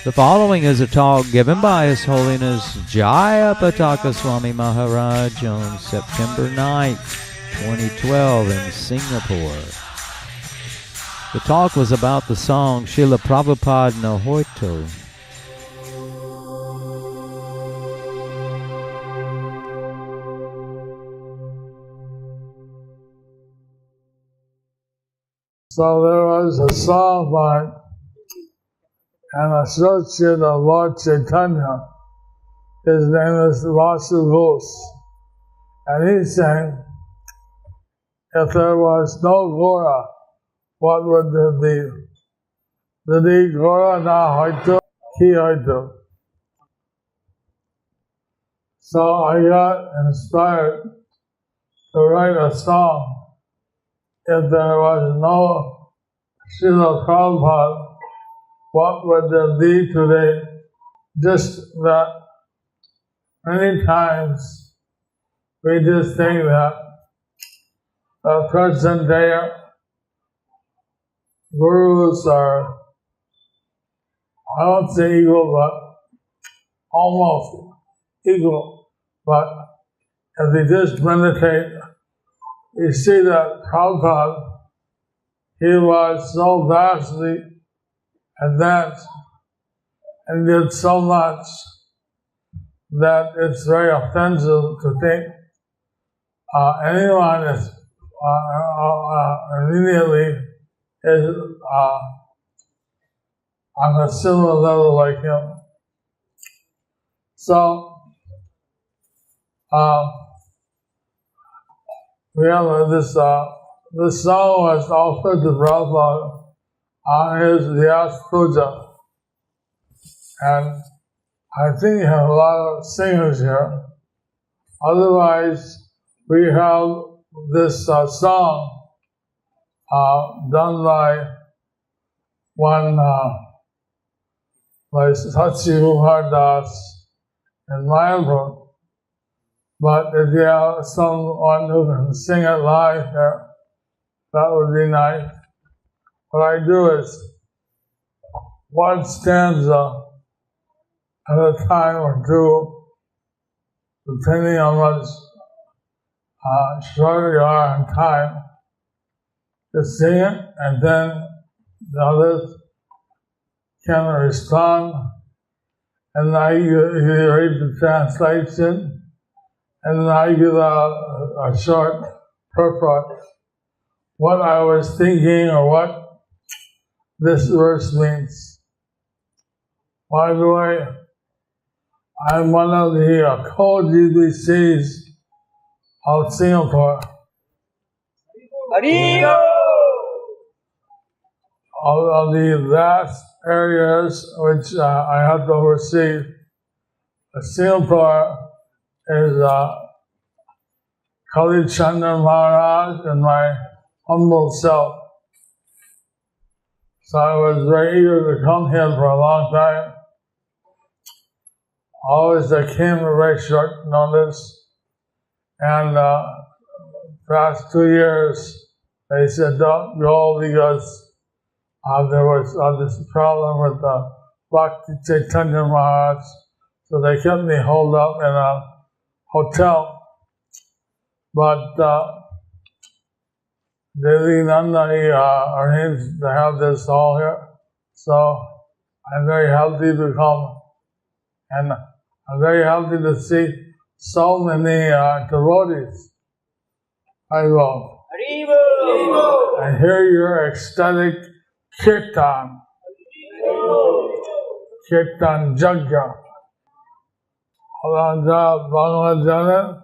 The following is a talk given by His Holiness Jayapataka Swami Maharaj on September 9th, 2012 in Singapore. The talk was about the song Srila Prabhupada Na Hoito. So there was a song by an associate of Lord Chaitanya. His name is Vasu Ghosh. And he sang, if there was no Gora, what would there be? Didi Gora Na Hoito, Ki Hoito. So I got inspired to write a song. If there was no Srila Prabhupada, what would there be today? Just that many times we just think that the present day gurus are, I don't say equal, but almost equal. But if they just meditate, you see that Prabhupada, he was so vastly advanced and did so much that it's very offensive to think anyone is immediately is on a similar level like him. So we have this song was offered to Prabhupada on his Vyas Puja. And I think you have a lot of singers here. Otherwise, we have this song done by one by Sachi Das in Mayapur. But if you have someone who can sing it live here, that would be nice. What I do is one stanza at a time or two, depending on what short you are in time, to sing it, and then the others can respond, and I read the translation, and I give a short purport, what I was thinking or what this verse means. By the way, I'm one of the co-GBCs of Singapore. Of the vast areas which I have to oversee, Singapore is Kali Chandra Maharaj and my humble self. So I was very eager to come here for a long time. Always I came at very short notice. And past 2 years, they said, don't go because there was this problem with Bhakti Chaitanya Maharaj. So they kept me holed up in a hotel. But Devi Nanda arranged to have this all here. So I'm very happy to come. And I'm very happy to see so many devotees. I will. I hear your ecstatic kirtan. Kirtan Jagya. Alanja Bhagavad Jana.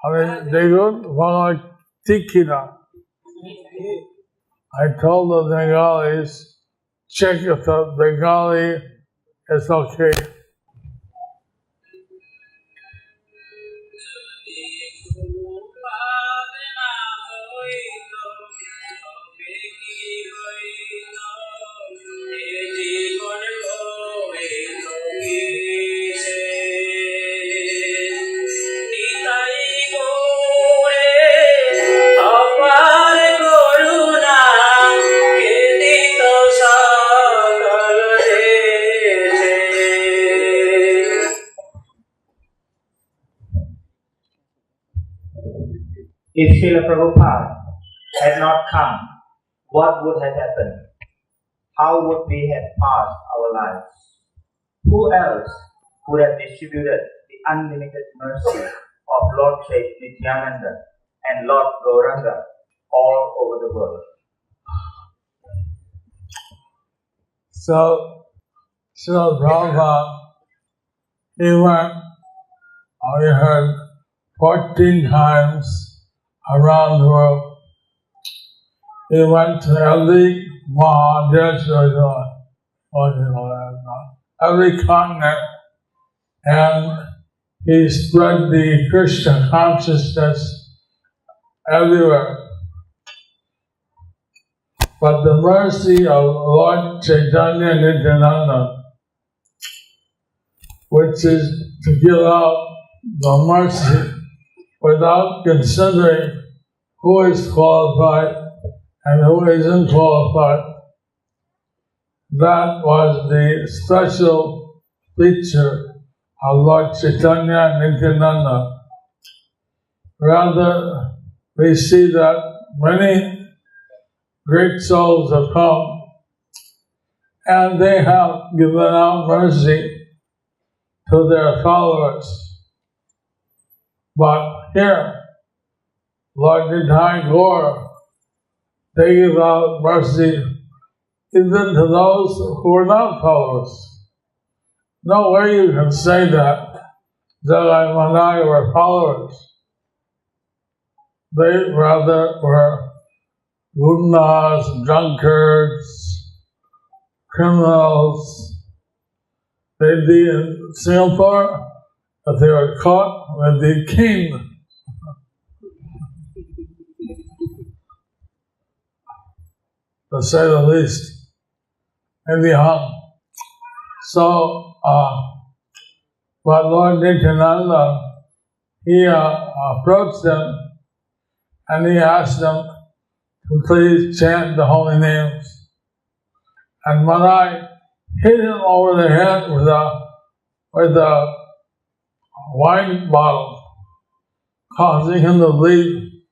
I mean, Bhagavad Tikina. I told the Bengalis, check if the Bengali is okay. Bye. If Srila Prabhupada had not come, what would have happened? How would we have passed our lives? Who else would have distributed the unlimited mercy of Lord Nityananda and Lord Gauranga all over the world? So, Srila Prabhupada, he went, we heard, 14 times around the world. He went to every every continent, and he spread the Krishna consciousness everywhere. But the mercy of Lord Chaitanya Nityananda, which is to give out the mercy without considering who is qualified and who isn't qualified, that was the special feature of Lord Chaitanya Nityananda. Rather, we see that many great souls have come and they have given out mercy to their followers. But here, Lord Nitai Gaur, they give out mercy even to those who are not followers. No way you can say that I and I were followers. They rather were gundas, drunkards, criminals. They'd be in Singapore, but they were caught with the king. To say the least, in the hung. So, but Lord Nityananda, he approached them and he asked them to please chant the holy names. And when I hit him over the head with a wine bottle, causing him to bleed,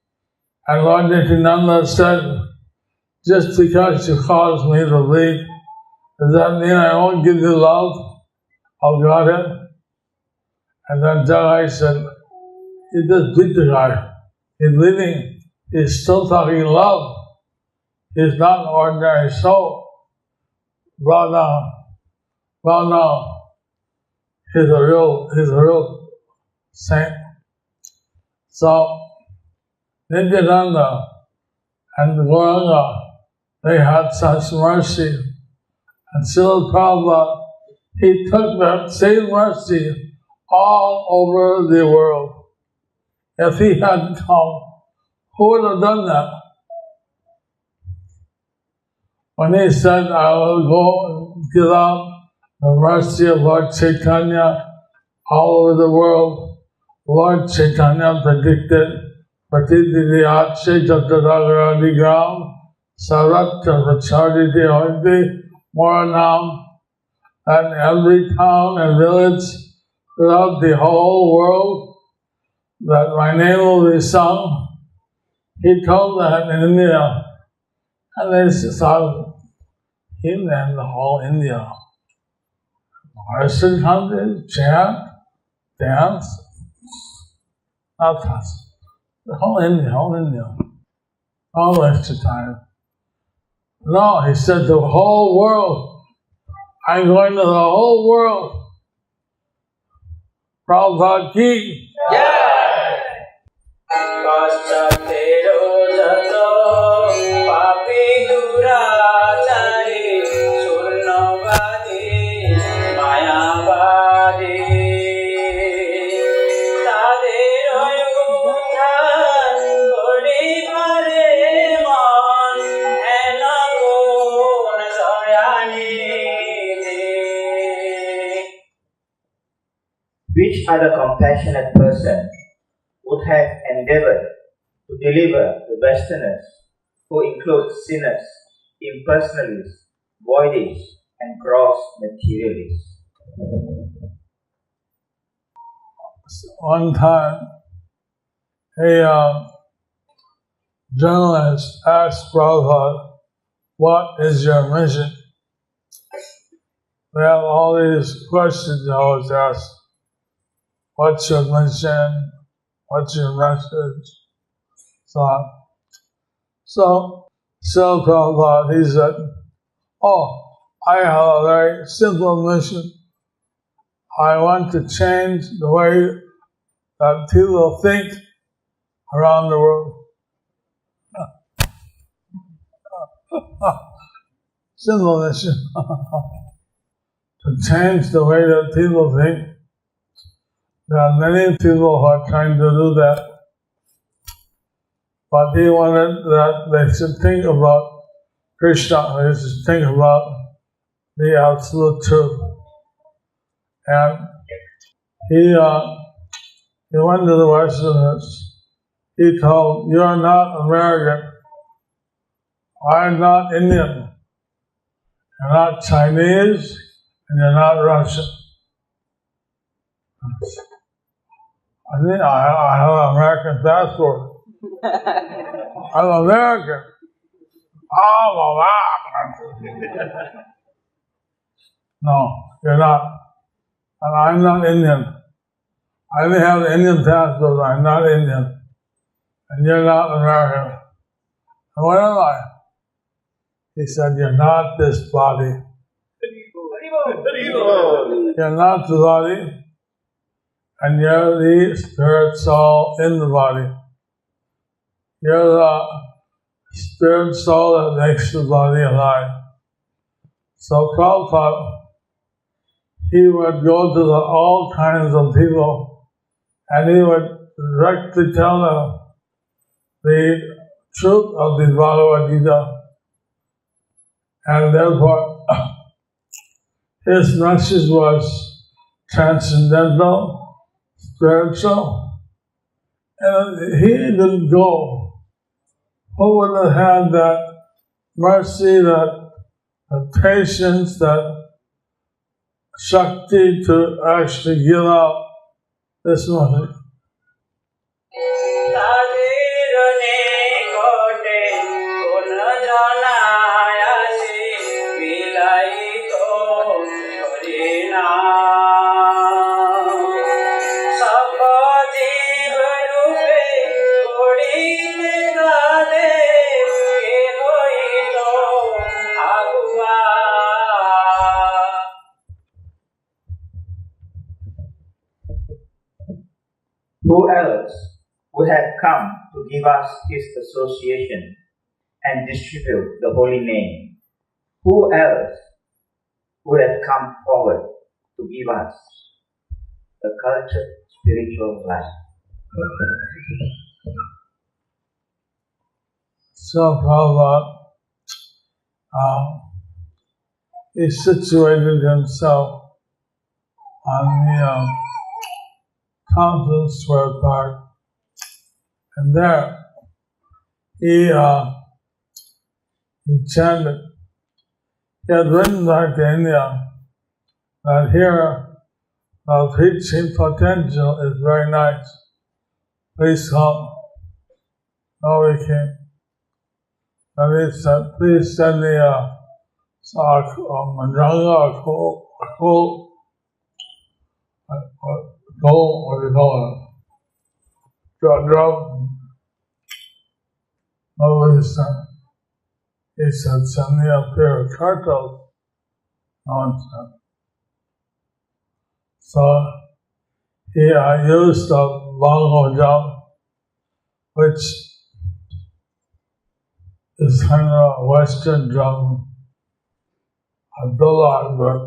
and Lord Nityananda said, just because you caused me to bleed, does that mean I won't give you love of Godhead? And then Jagai said, he just beat the guy. He's bleeding. He's still talking love. He's not an ordinary soul. Well now, he's a real saint. So Nityananda and Gauranga, they had such mercy. And Srila Prabhupada, he took that same mercy all over the world. If he hadn't come, who would have done that? When he said, I will go and give out the mercy of Lord Chaitanya all over the world, Lord Chaitanya predicted, Patididyatshe Jatadagaradigam Saratra Prachaditi Hoiti Moranam, and every town and village throughout the whole world that my name will be sung. He told that in India, and they saw him and the whole India. Western countries chant, dance, not touch. The whole India, all extra time. No, he said the whole world. I'm going to the whole world. Prabhupada ki. Which other compassionate person would have endeavored to deliver the Westerners, who include sinners, impersonalists, voidies, and gross materialists? One time, journalists asked Prabhupada, what is your mission? We have all these questions always asked. What's your mission? What's your message? So on. So Srila Prabhupada, he said, I have a very simple mission. I want to change the way that people think around the world. Simple mission. To change the way that people think. There are many people who are trying to do that. But he wanted that they should think about Krishna, they should think about the absolute truth. And he went to the Westerners. He told, you're not American. I'm not Indian. You're not Chinese, and you're not Russian. I think I have an American passport. I'm American. I'm American. No, you're not. And I'm not Indian. I may have an Indian passport, but I'm not Indian. And you're not American. And what am I? He said, you're not this body. You're not the body, and you're the spirit soul in the body. You're the spirit soul that makes the body alive. So Prabhupada, he would go to all kinds of people, and he would directly tell them the truth of the Bhagavad Gita. And therefore, his message was transcendental, spiritual, and he didn't go. Who would have had that mercy, that patience, that Shakti to actually give out this message? Who else would have come to give us his association and distribute the holy name? Who else would have come forward to give us the cultured spiritual life? So Prabhupada, he situated himself on the Thompson Square Park, and there he chanted. He had written back to India that here preaching potential is very nice. Please come. No, we came. And he said, please send me a manjanga, a cool, what do you call it? Drum. Nobody sent. He said, send me a pair of turtles. No one sent. So he used a bongo drum, which is kind of a Western drum, a dulak, but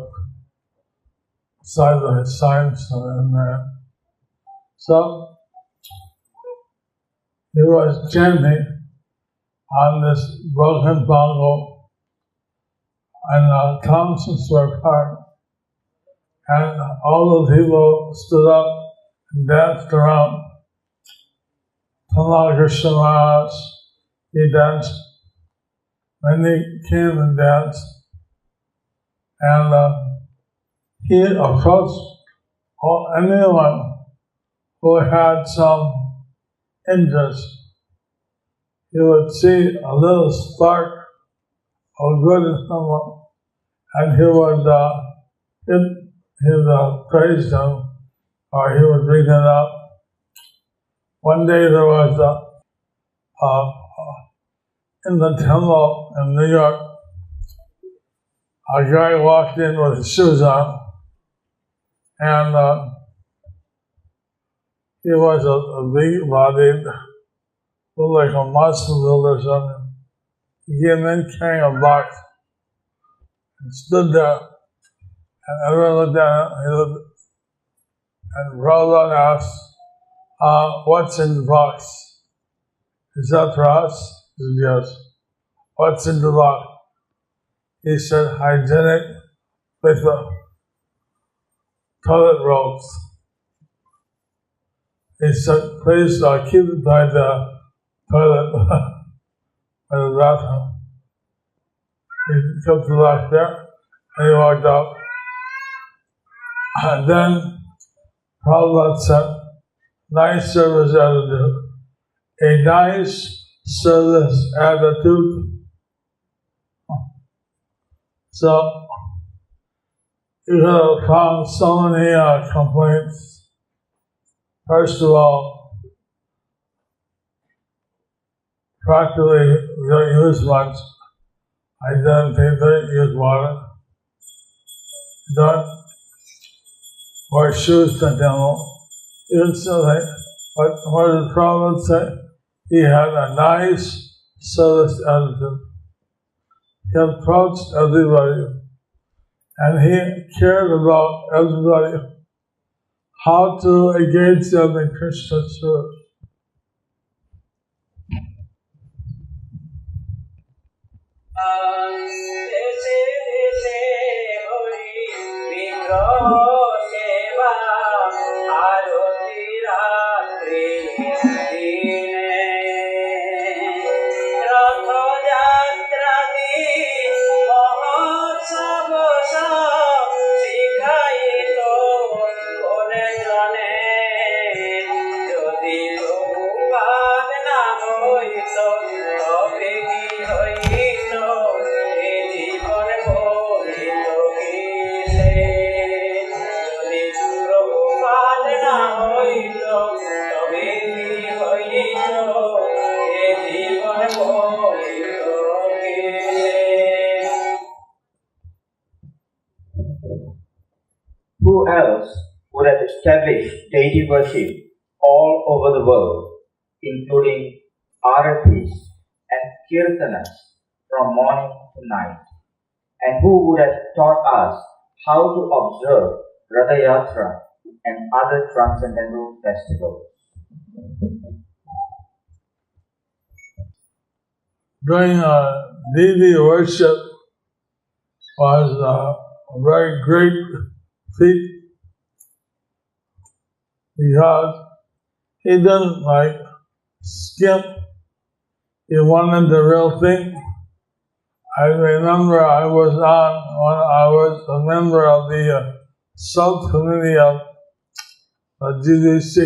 side by side, in there. So he was chanting on this broken bongo in Thompson Square Park, and all the people stood up and danced around. Tamal Krishna Maharaj, he danced. Then he came and danced, and he approached anyone who had some interest. he would see a little spark of good in someone, and he would praise them, or he would bring it up. One day there was in the temple in New York, a guy walked in with his shoes on, and he was a big-bodied, looked like a Muslim or something. He came in carrying a box and stood there, and everyone looked at him. He looked, and Prabhupada asked, "What's in the box? Is that for us?" He said, "Yes." "What's in the box?" He said, "Hygienic with the toilet rolls." He said, "Please keep it by the toilet, by the bathroom." He kept the box there, and he walked out. And then Prabhupada said, "Nice service attitude." A nice service attitude. So, you could have found so many complaints. First of all, practically we don't use much. I don't think they use water. Don't wear shoes to demo. Even so, but what did Prabhupada say? He had a nice service attitude. He approached everybody, and he cared about everybody, how to engage them in Krishna service. Who else would have established deity worship all over the world, including aratis and kirtanas from morning to night? And who would have taught us how to observe Ratha Yatra and other transcendental festivals? Doing deity worship was a very great feat, because he didn't skimp. He wanted the real thing. I remember I was a member of the subcommittee of GDC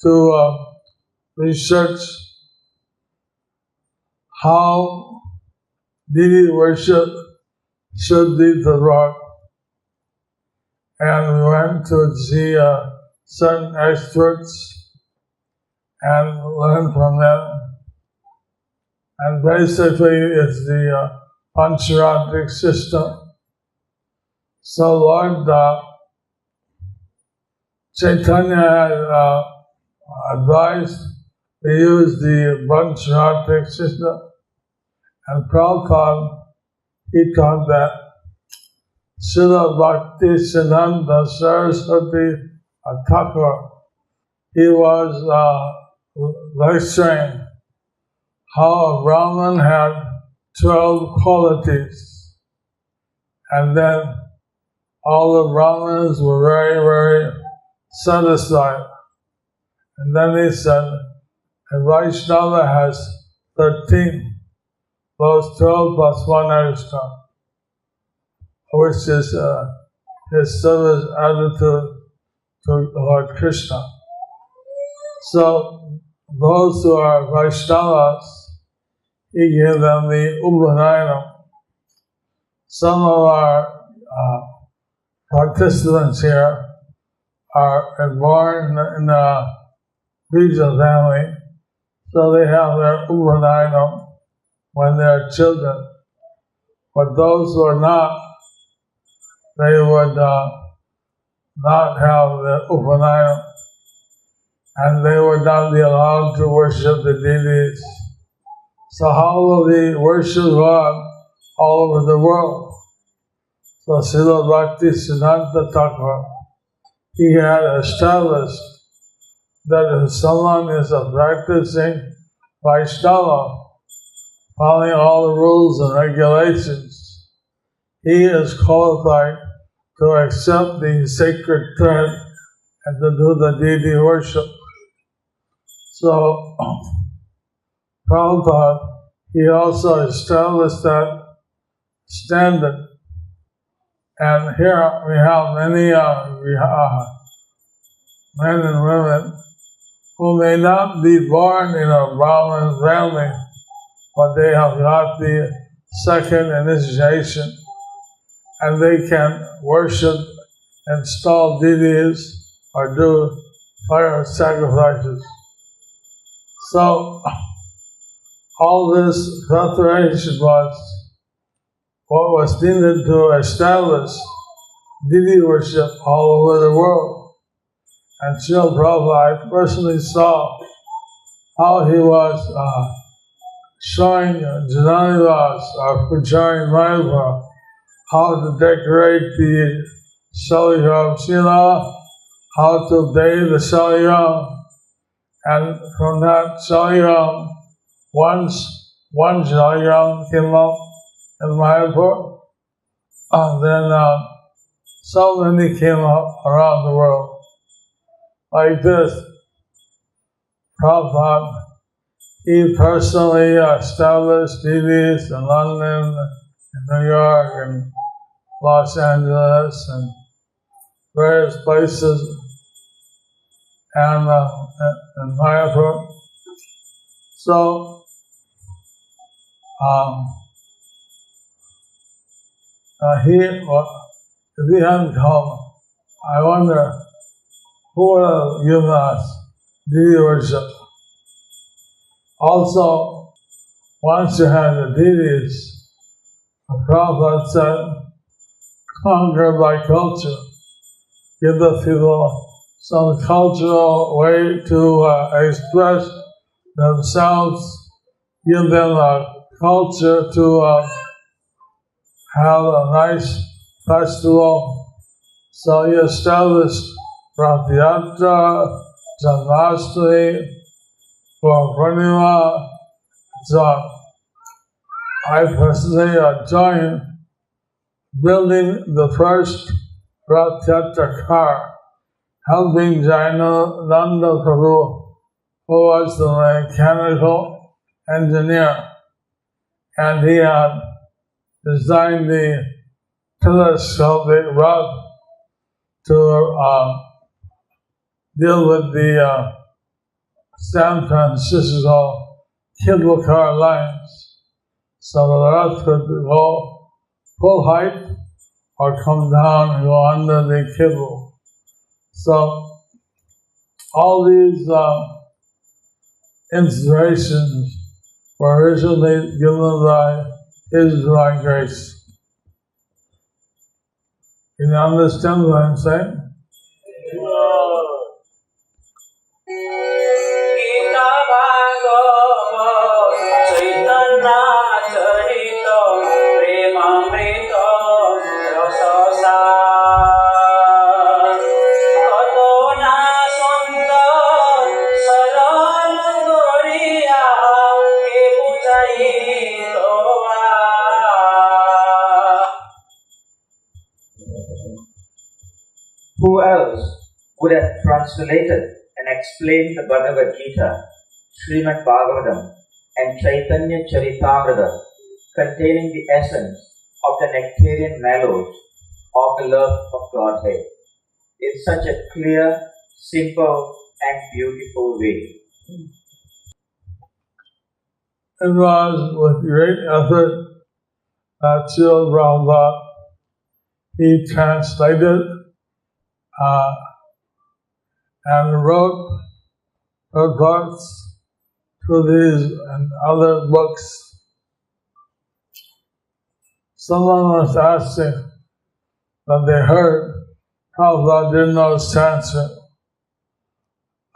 to research how deity worship should be performed. And we went to see certain experts and learn from them. And basically it's the Pancharatric system. So Lord Chaitanya had advised to use the Pancharatric system, and Prabhupada, he taught that. Srila Bhakti Siddhanta Saraswati Thakur, he was lecturing how a Brahman had 12 qualities, and then all the Brahmins were very, very satisfied. And then he said, a Vaishnava has 13, those 12 plus 1 extra, which is his service attitude to Lord Krishna. So those who are Vaishnavas, he gave them the Upanayana. Some of our participants here are born in a Vija family, so they have their Upanayana when they're children. But those who are not, they would not have the Upanayana, and they would not be allowed to worship the deities. So how will they worship God all over the world? So Srila Bhakti Siddhanta Thakur, he had established that if someone is a practicing Vaishnava, following all the rules and regulations, he is qualified to accept the sacred thread and to do the deity worship. So Prabhupada, he also established that standard. And here we have many men and women who may not be born in a Brahmin family, but they have got the second initiation, and they can worship, install deities, or do fire sacrifices. So all this preparation was what was needed to establish deity worship all over the world. And Srila Prabhupada, I personally saw how he was showing Jananivas or Pujarin Mayapur how to decorate the Shalyam Shila, how to bathe the Shalyam, and from that Shalyam, one Shalyam came up in Mayapur, and then so many came up around the world. Like this, Prabhupada, he personally established deities in London, in New York, and Los Angeles, and various places, and in Mayapur. So, if he hadn't come, I wonder who would have given us deity worship. Also, once you have the deities, the Prabhupada said, conquer by culture. Give the people some cultural way to express themselves. Give them a culture to have a nice festival. So he established Rath Yatra, Janmashtami, for Purnima. So I personally joined building the first Rath Yatra car, helping Jayananda Prabhu, who was the mechanical engineer, and he had designed the telescopic rod to deal with the San Francisco cable car lines, so the rod could go full height or come down and go under the cable. So all these inspirations were originally given by His Divine Grace. Can you understand what I'm saying? Who else would have translated and explained the Bhagavad Gita, Srimad Bhagavatam, and Chaitanya Charitamrita, containing the essence of the nectarian mellows of the love of Godhead, in such a clear, simple, and beautiful way? It was with great effort that Srila Prabhupada, he translated and wrote reports to these and other books. Someone was asking that they heard Prabhupada didn't know Sanskrit.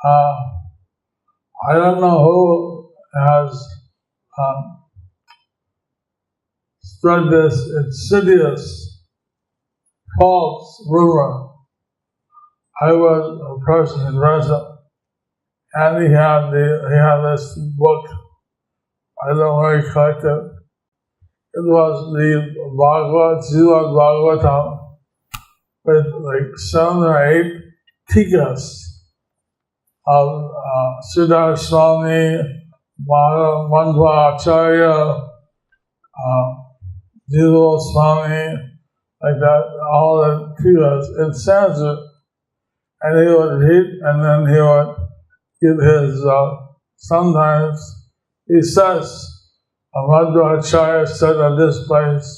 I don't know who has spread this insidious, false rumor. I was a person in Russia, and he had this book. I don't know where he collected it. It was the Srimad Bhagavatam with like 7 or 8 tikas of Srila Swami, Madhva Acharya, Jiva Swami, like that, all the tikas in Sanskrit. And he would read, and then he would give his, sometimes he says, Madhva Acharya said at this place,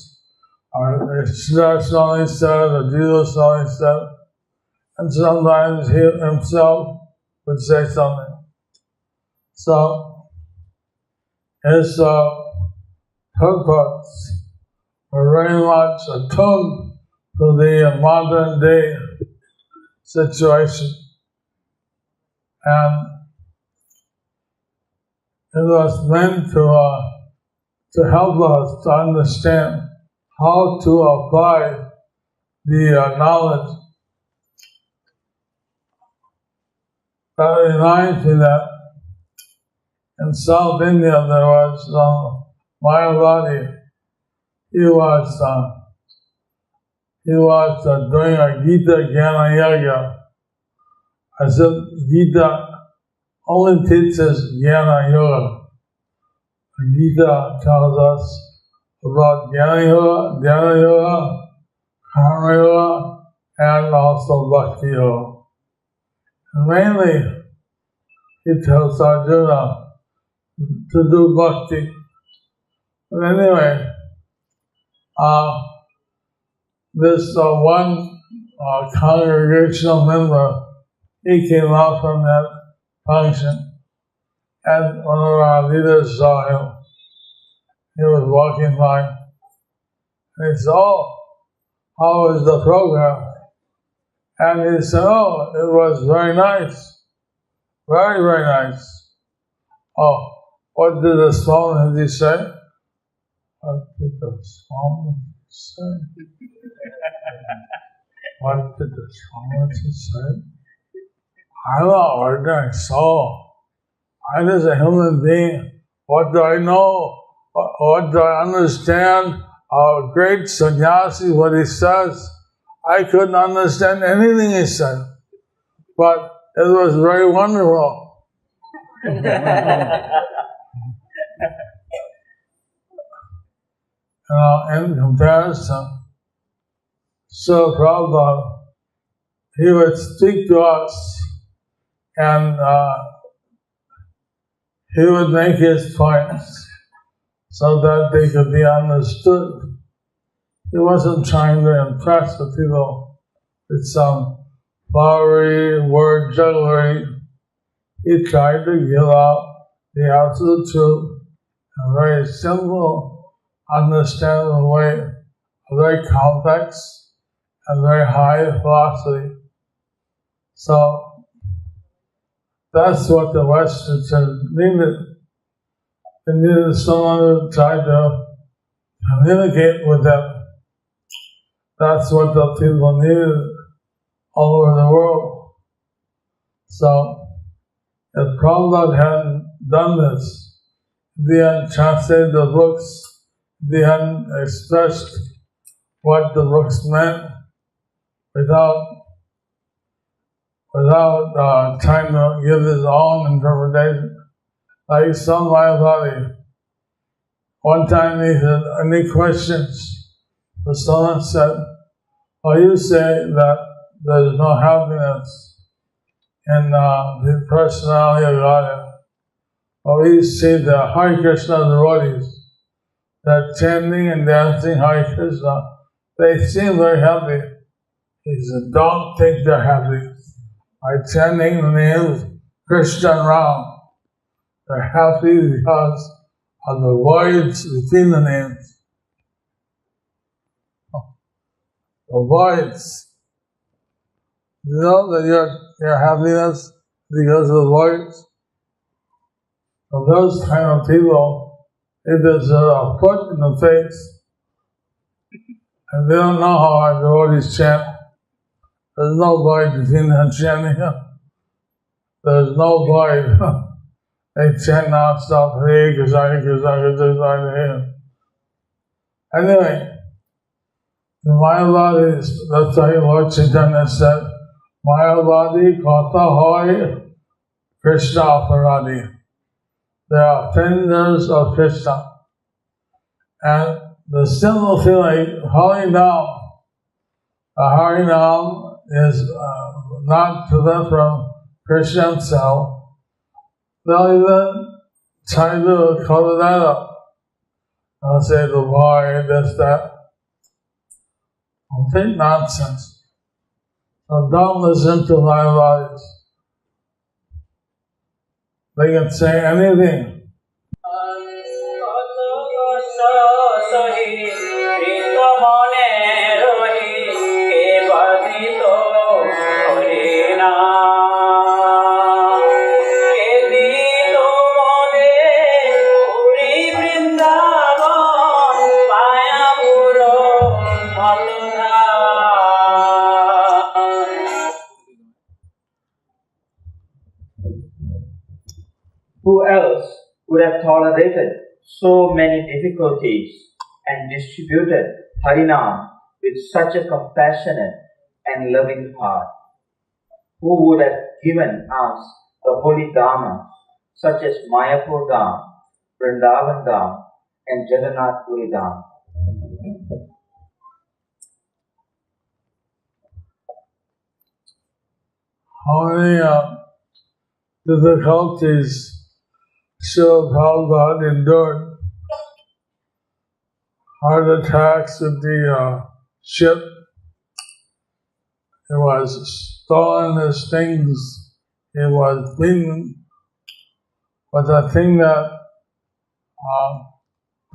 or Srila Swami said, or Jiva Swami said, and sometimes he himself would say something. So, his purpose were very much attuned to the modern day situation. And it was meant to help us to understand how to apply the knowledge. That reminds me that in South India there was Mayavadi. He was doing a Gita Jnana Yaga. I said Gita only teaches Jnana Yoga. Gita tells us about Jnana Yoga, Karma Yoga, and also Bhakti Yoga. And mainly, he tells Arjuna to do Bhakti. But anyway, this one congregational member, he came out from that function, and one of our leaders saw him. He was walking by, and he said, "Oh, how was the program?" And he said, "Oh, it was very nice, very, very nice." "Oh, what did the Swami say?" "What did the Swami say?" "What did the Swami say?" "I'm an ordinary soul. I'm just a human being. What do I know? What do I understand? A great sannyasi, what he says. I couldn't understand anything he said, but it was very wonderful." In comparison, so Prabhupada, he would speak to us, and he would make his points so that they could be understood. He wasn't trying to impress the people with some flowery word jugglery. He tried to give out the absolute truth in a very simple, understandable way, a very complex and very high philosophy. So that's what the Western Church needed. They needed someone who tried to communicate with them. That's what the people needed all over the world. So, if Prabhupada hadn't done this, if he hadn't translated the books, if he hadn't expressed what the books meant without trying to give his own interpretation, like some Mayavadi. One time he said, "Any questions?" So someone said, "Well, you say that there's no happiness in the personality of God. Or we see the Hare Krishna devotees, they're chanting and dancing Hare Krishna. They seem very happy. He said, don't think they're happy. By chanting the names Krishna and Ram, they're happy because of the voids between the names. The voids. You know that your happiness because of the voids? So those kind of people, if there's a foot in the face, and they don't know how our devotees chant, there's no void between them chanting. There's no void. They chant non-stop, Hare Krishna, Hare Krishna, Hare Krishna, Hare. Anyway, the Mayavadi, that's why Lord Chaitanya said, Mayavadi kata hoy Krishna aparadi. They are offenders of Krishna. And the simple feeling, Harinam, Harinam is not to them from Krishna himself. They'll even try to cover that up. They'll say the boy, this, that. Complete nonsense. So don't listen to Mayavadis. They can say anything. Who else would have tolerated so many difficulties and distributed Harinam with such a compassionate and loving heart? Who would have given us the holy Dhamma such as Mayapur Dham, Vrindavan Dham, and Jagannath Puri Dham? How many difficulties Srila Prabhupada endured? Heart attacks with the ship. It was stolen his things. It was beaten. But the thing that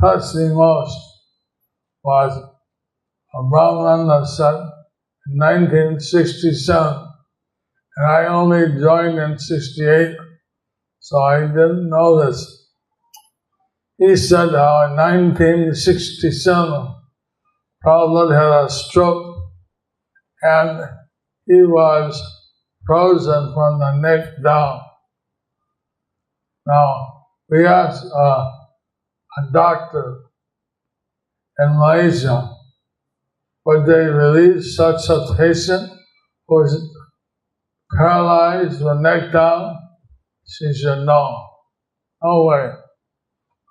touched me most was a Brahman that said in 1967, and I only joined in 68, so I didn't know this. He said how in 1967, Prabhupada had a stroke and he was frozen from the neck down. Now, we asked a doctor in Malaysia, would they release such a patient who was paralyzed with neck down? She said, no way.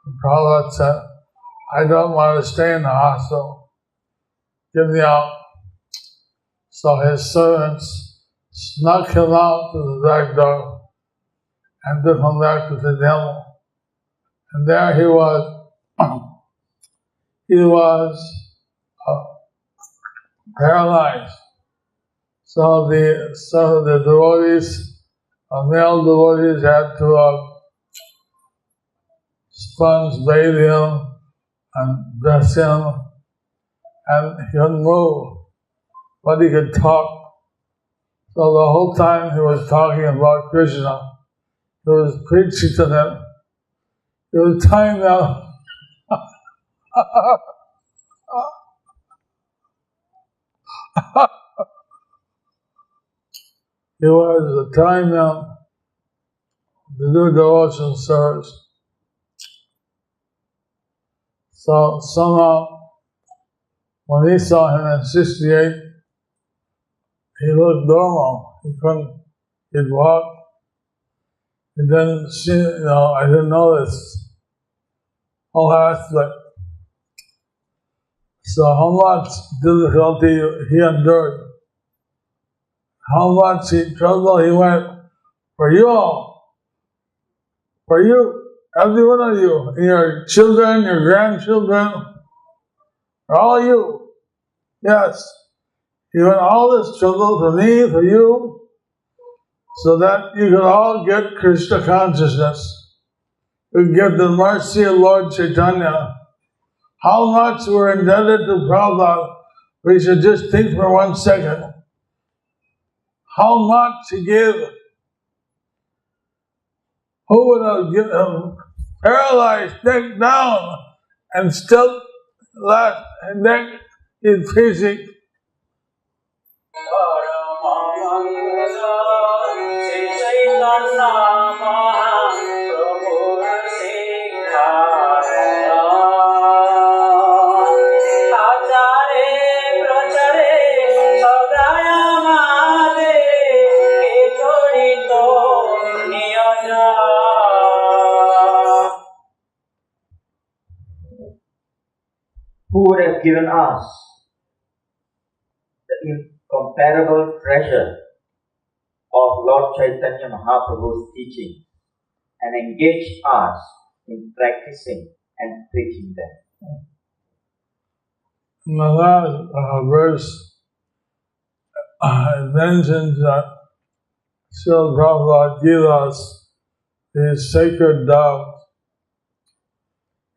The Prabhupada said, I don't want to stay in the hospital. Get me out. So his servants snuck him out to the back door and took him back to the temple. And there he was. He was paralyzed. So the devotees, male devotees, had to sponge bathe him and dress him, and he couldn't move, but he could talk. So the whole time he was talking about Krishna, he was preaching to them. He was telling them, he was telling them to do devotional service. So somehow, when he saw him in 68, he looked normal. He'd walk. He didn't see, I didn't know this whole aspect. So how much difficulty he endured, how much trouble he went for you all, for you. Every one of you, your children, your grandchildren, all of you. Yes. He went all this trouble for me, for you, so that you could all get Krishna consciousness. You get the mercy of Lord Chaitanya. How much we're indebted to Prabhupada, we should just think for 1 second. How much he gave. Who would have given him paralyzed, neck down, and still left neck increasing? Who would have given us the incomparable treasure of Lord Chaitanya Mahaprabhu's teaching and engaged us in practicing and preaching them? In the last verse, it mentions that Srila Prabhupada gave us these sacred doves.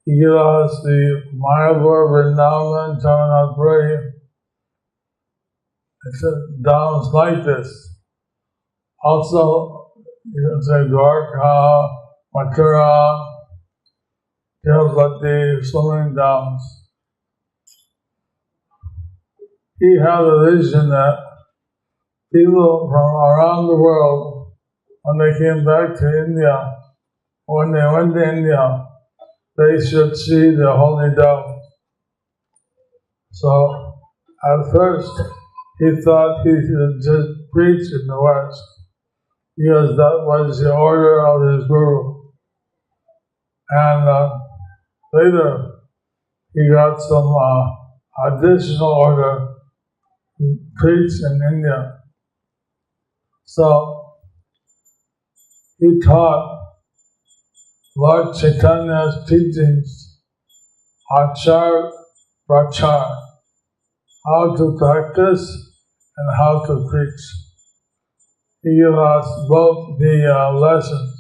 He gave us the Mayapur, Vrindavan, Jagannath-puri. It's doves like this. Also, you can say Dwarka, Mathura, Tirupati, so many doves. He had a vision that people from around the world, when they came back to India, when they went to India, they should see the holy dove. So, at first, he thought he should just preach in the West, because that was the order of his guru. And later, he got some additional order to preach in India. So, he taught Lord Chaitanya's teachings, Achar Prachar, how to practice and how to preach. He gave us both the lessons.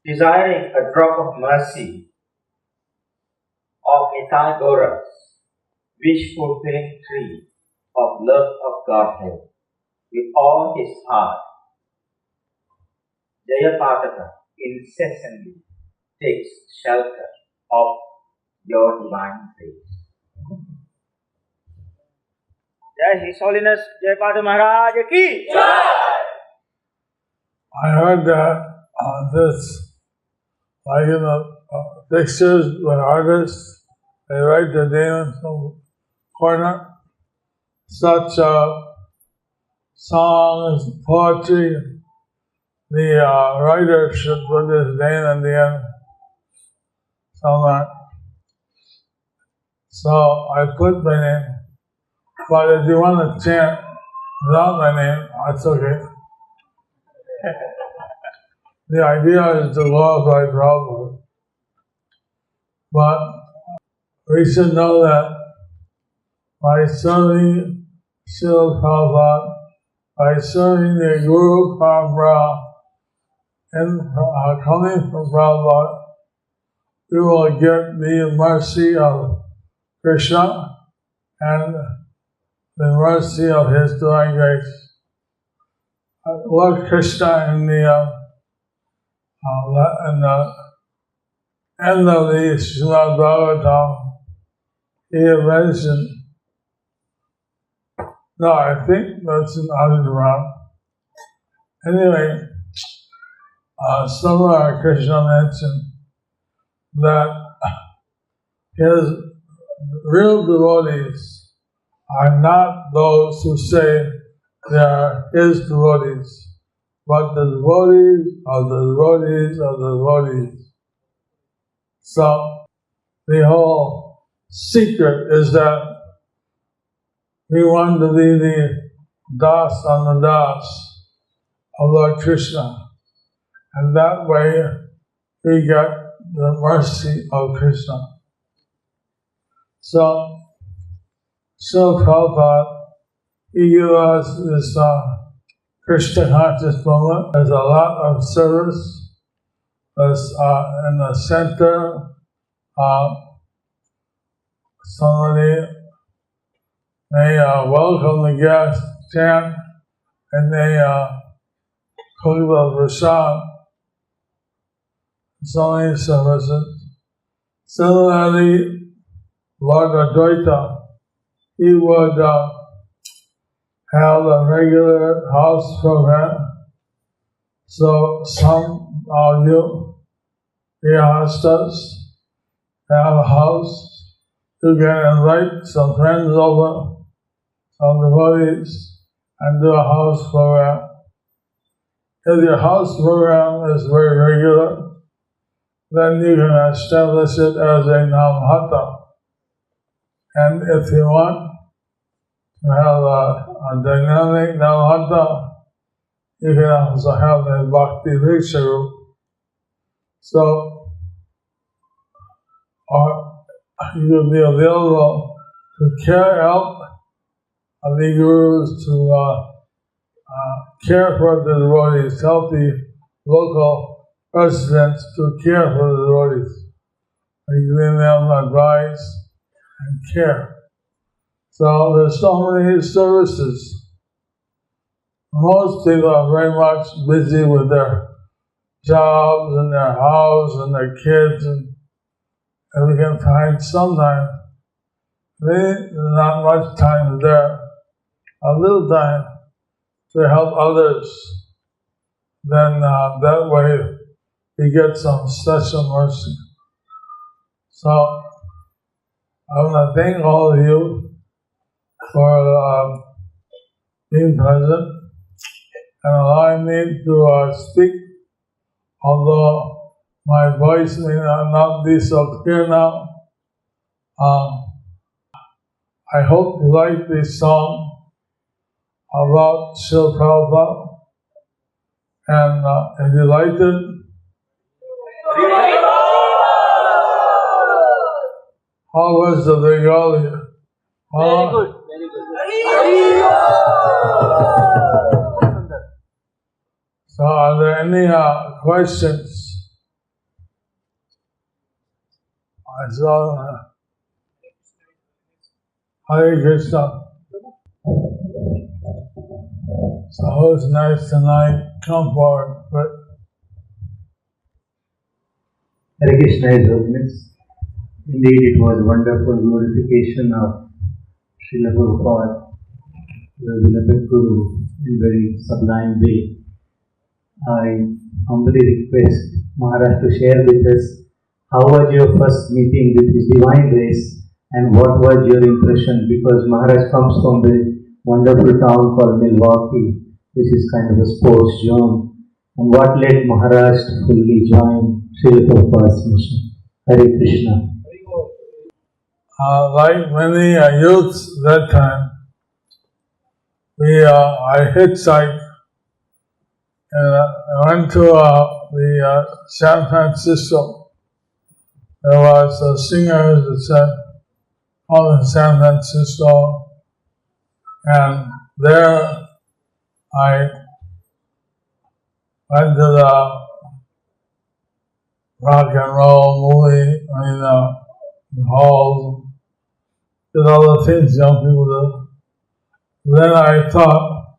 Desiring a drop of mercy of Nitai Gaura's wish-fulfilling tree of love of Godhead with all his heart, Jayapataka incessantly takes shelter of your divine grace. Jai His Holiness Jayapataka Maharaj ki Jai! I heard that this, like in the pictures by artists, they write their name in some corner. Such songs, poetry, the writer should put his name in the end somewhere. So I put my name, but if you want to chant without my name, that's okay. The idea is to glorify Prabhupada. But we should know that by serving Srila Prabhupada, by serving the Guru Parampara, and coming from Prabhupada, we will get the mercy of Krishna and the mercy of His divine grace. Lord Krishna in the end of the Srimad Bhagavatam, he mentioned, no, I think that's in Adhiram. Anyway, somewhere Krishna mentioned that his real devotees are not those who say they are his devotees, but the devotees of the devotees of the devotees. So the whole secret is that we want to be the das and the das of Lord Krishna, and that way we get the mercy of Krishna. So, Srila Prabhupada, he gave us this Krishna conscious moment. There's a lot of service. There's in the center, somebody may welcome the guest, chant, and they cook the prasad. So many services. Similarly, Lord Advaita, he would have a regular house program. So some of you, Grihastas, have a house. You can invite some friends over, some devotees, and do a house program. If your house program is very regular, then you can establish it as a namhata. And if you want to have a dynamic namhata, you can also have a bhakti diksha group. So, you will be available to carry out the gurus to care for the devotees, help the local residents to care for the devotees, giving them advice and care. So there's so many services. Most people are very much busy with their jobs and their house and their kids, and we can find sometimes there's not much time there, a little time to help others. Then that way we get some special mercy. So I want to thank all of you for being present and allowing me to speak, although my voice may not be so clear now. I hope you like this song about Srila Prabhupada, and if you liked it, how was the Bengali? Very good, very good. So are there any questions? I saw Hare Krishna. So who's nice tonight? Come forward. But Hare Krishna, His Holiness. Indeed, it was wonderful glorification of Srila Prabhupada, the beloved Guru, in very sublime way. I humbly request Maharaj to share with us how was your first meeting with His Divine Grace and what was your impression, because Maharaj comes from the wonderful town called Milwaukee, which is kind of a sports zone, and what led Maharaj to fully join Srila Prabhupada's mission. Hare Krishna. like many youths that time, I hitchhiked and I went to the San Francisco. There was a singer that said, "All in San Francisco," and there I went to the rock and roll movie, halls, did all the things young people do. Then I thought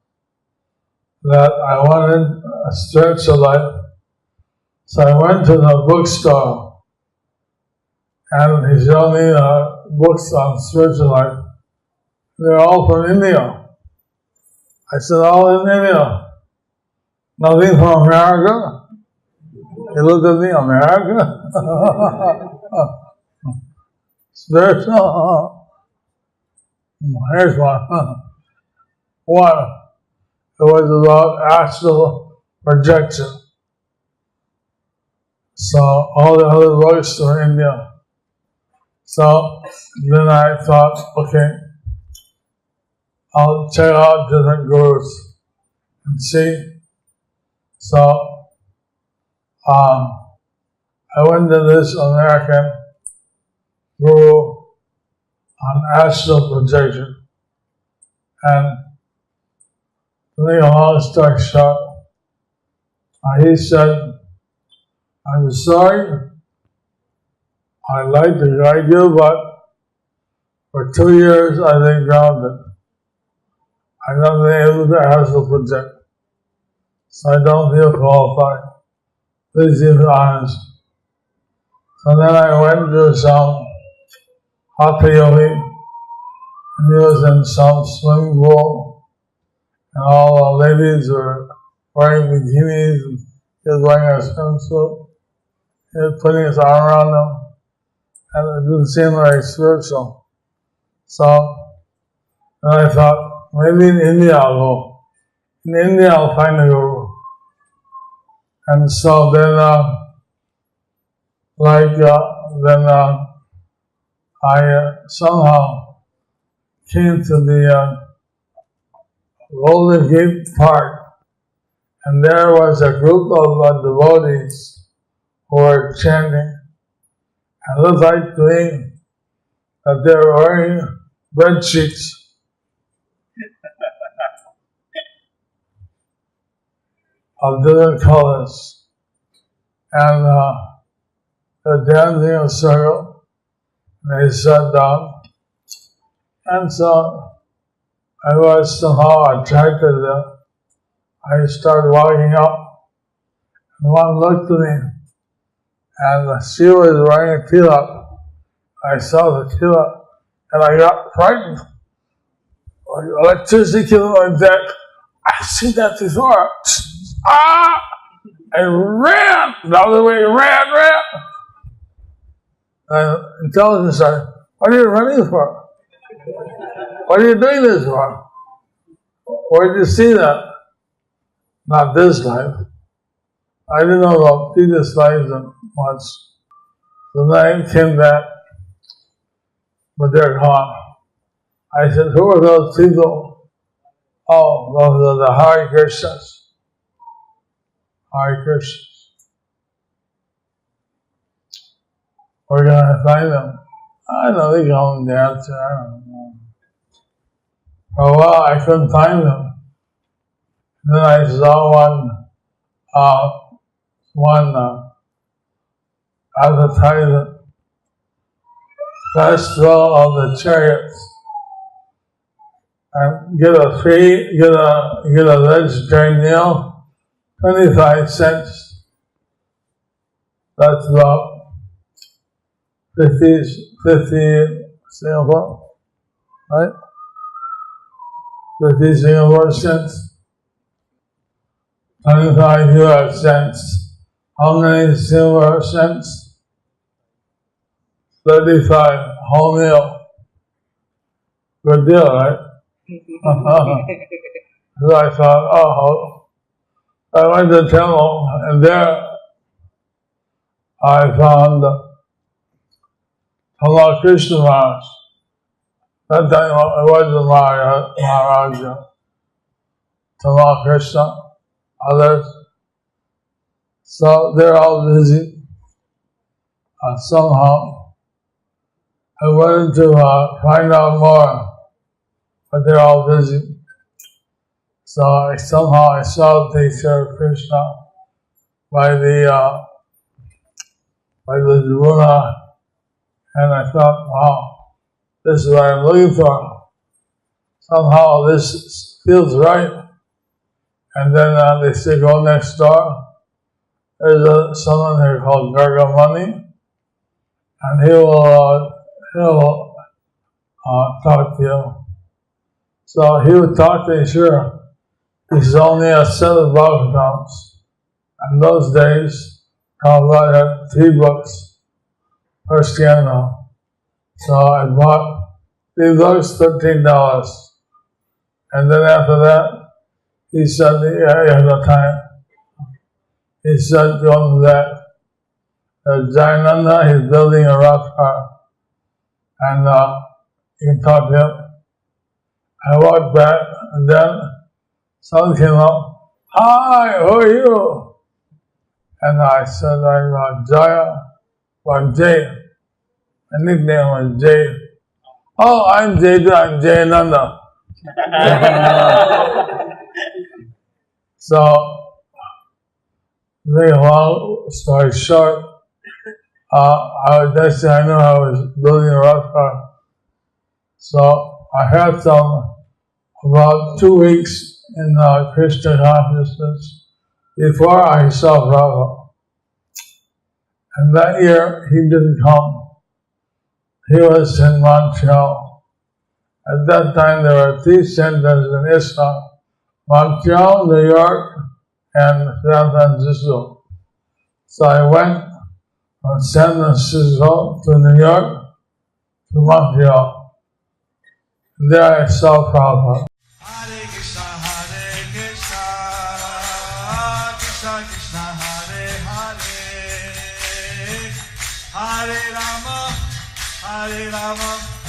that I wanted a spiritual life. So I went to the bookstore and he showed me books on spiritual life. They're all from India. I said, all in India. Nothing from America? He looked at me, America? Spiritual? Here's one. One. It was about astral projection. So all the other books were India. So then I thought, okay, I'll check out different gurus and see. So I went to this American guru on astral projection. And to make a long story short, he said, I'm sorry, I'd like to guide you, but for 2 years I've been grounded. I've not been able to astral project. So I don't feel qualified. Please be honest. So then I went to some hatha yogi, and he was in some swimming pool, and all the ladies were wearing bikinis, and he was wearing a swimsuit. He was putting his arm around them, and it didn't seem very spiritual. So then I thought, maybe in India I'll go. In India I'll find a guru. And so then, I somehow came to the Golden Gate Park, and there was a group of devotees who were chanting. And it looked like to me that they were wearing bed sheets. Of different colors. And they're dancing in a circle, and they sat down. And so I was somehow attracted to them. I started walking up, and one looked at me, and she was wearing a tilak. I saw the tilak, and I got frightened. Electricity came on my deck. I've seen that before. Ah! I ran the other way, ran. And intelligence said, what are you running for? What are you doing this for? Where did you see that? Not this life. I didn't know about previous lives much. So then I came back, but they're gone. I said, who are those people? Oh, those are the Hare Krishnas. Hare Krishnas. We're going to find them. I know they go and dance. I don't know. For a while, I couldn't find them. Then I saw one advertisement, Festival of the Chariots, and get a vegetarian meal, 25 cents. That's about 50 Singapore, right? 50 Singapore cents. 25 US cents. How many Singapore cents? 35. Whole meal. Good deal, right? So I thought, I went to the temple, and there I found Krishna Maharaj. That time it wasn't Maharaja. Krishna, others. So they're all busy. Somehow I wanted to find out more, but they're all busy. So somehow I saw the picture of Krishna by the Dvuna, and I thought, wow, this is what I'm looking for. Somehow this feels right. And then they say, go next door. There's someone here called Gargamani, and he'll talk to you. So he would talk to you, sure. He's only a set of Bhagavatams. In those days, Prabhupada had 3 books per scanner. So I bought 3 books, $13. And then after that, he said, yeah, you have no time. He said, go on to that. Jayananda, he's building a rock car. And you can talk to him. I walked back, and then someone came up. Hi, who are you? And I said, I'm Jaya, or Jay. My nickname was Jay. Oh, I'm Jay, I'm Jayananda. So, very long story short, I knew I was building a rock car. So I had about 2 weeks in Krishna consciousness before I saw Prabhupada. And that year he didn't come. He was in Montreal. At that time there were 3 centers in Islam: Montreal, New York, and San Francisco. So I went from San Francisco to New York to Montreal. And there I saw Prabhupada. Hare Krishna, Krishna Krishna, Hare Hare, Hare Rama,